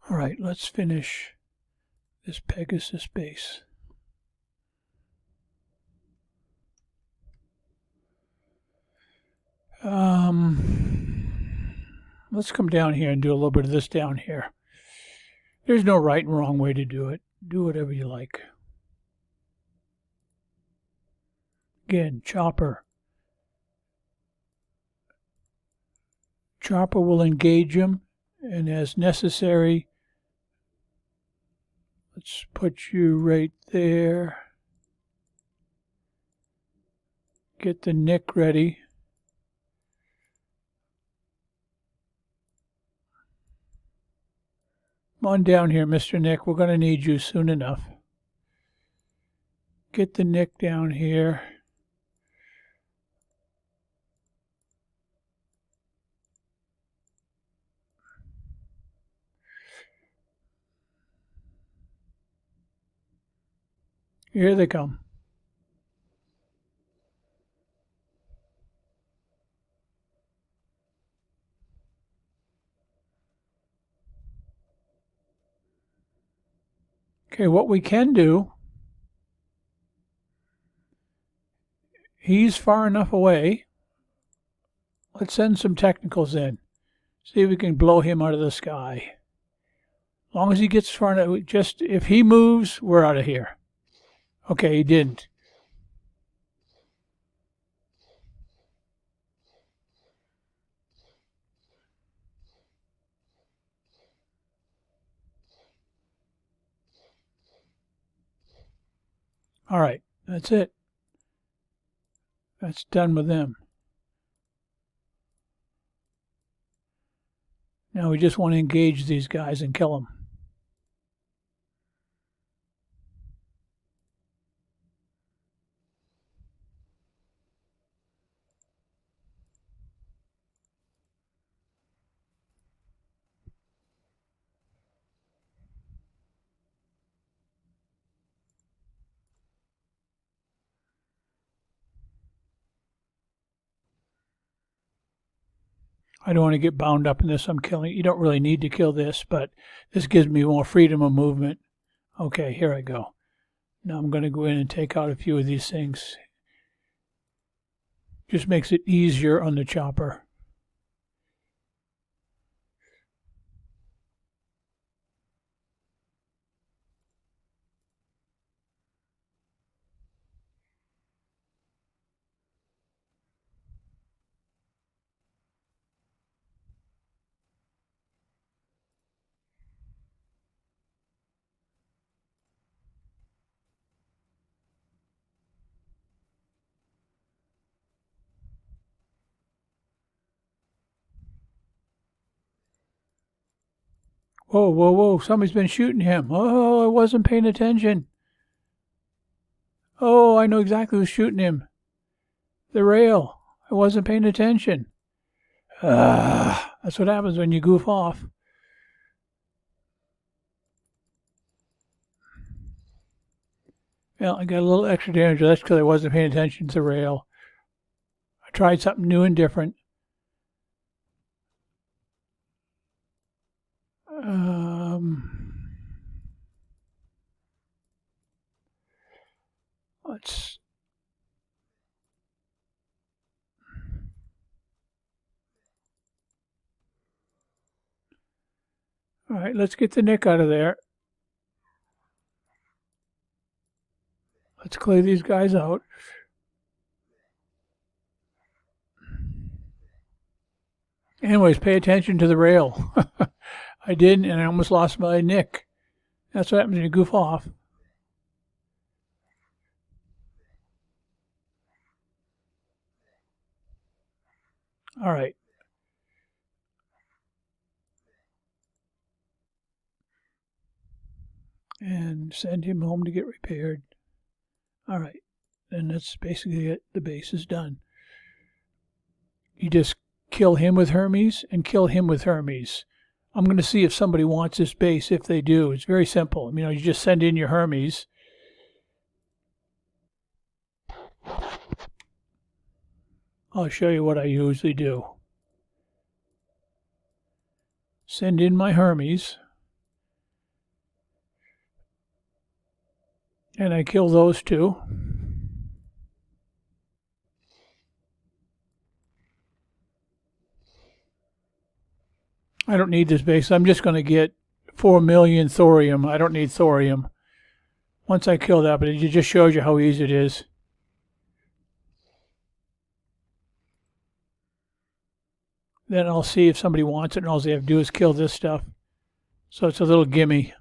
All right, let's finish this Pegasus base. Let's come down here and do a little bit of this down here. There's no right and wrong way to do it. Do whatever you like. Again, chopper. Chopper will engage him, and as necessary, let's put you right there. Get the nick ready. Come on down here, Mr. Nick. We're going to need you soon enough. Get the nick down here. Here they come. Okay, what we can do, he's far enough away. Let's send some technicals in. See if we can blow him out of the sky. As long as he gets far enough, just if he moves, we're out of here. Okay, he didn't. All right, that's it. That's done with them. Now we just want to engage these guys and kill them. I don't want to get bound up in this. I'm killing. You don't really need to kill this, but this gives me more freedom of movement. Okay, here I go. Now I'm going to go in and take out a few of these things. Just makes it easier on the chopper. Whoa, whoa, whoa, somebody's been shooting him. Oh, I wasn't paying attention. Oh, I know exactly who's shooting him. The rail. I wasn't paying attention. That's what happens when you goof off. Well, I got a little extra damage. That's because I wasn't paying attention to the rail. I tried something new and different. Let's... All right, let's get the nick out of there. Let's clear these guys out. Anyways, pay attention to the rail. I didn't, and I almost lost my nick. That's what happens when you goof off. All right. And send him home to get repaired. All right. And that's basically it. The base is done. You just kill him with Hermes and kill him with Hermes. I'm going to see if somebody wants this base. If they do, it's very simple. You just send in your Hermes. I'll show you what I usually do. Send in my Hermes. And I kill those two. I don't need this base. I'm just going to get 4 million thorium. I don't need thorium. Once I kill that, but it just shows you how easy it is. Then I'll see if somebody wants it, and all they have to do is kill this stuff. So it's a little gimme.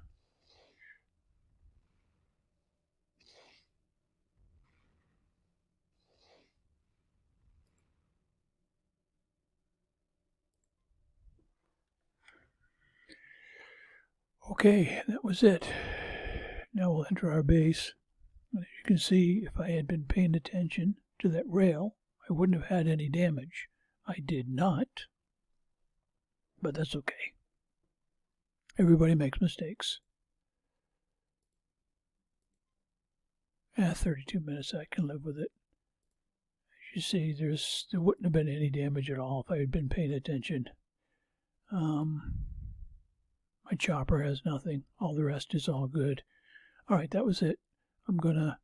Okay, that was it. Now we'll enter our base. As you can see, if I had been paying attention to that rail, I wouldn't have had any damage. I did not, but that's okay. Everybody makes mistakes. 32 minutes, I can live with it. As you see, there wouldn't have been any damage at all if I had been paying attention. My chopper has nothing. All the rest is all good. All right, that was it. I'm going to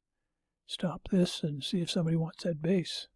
stop this and see if somebody wants that base.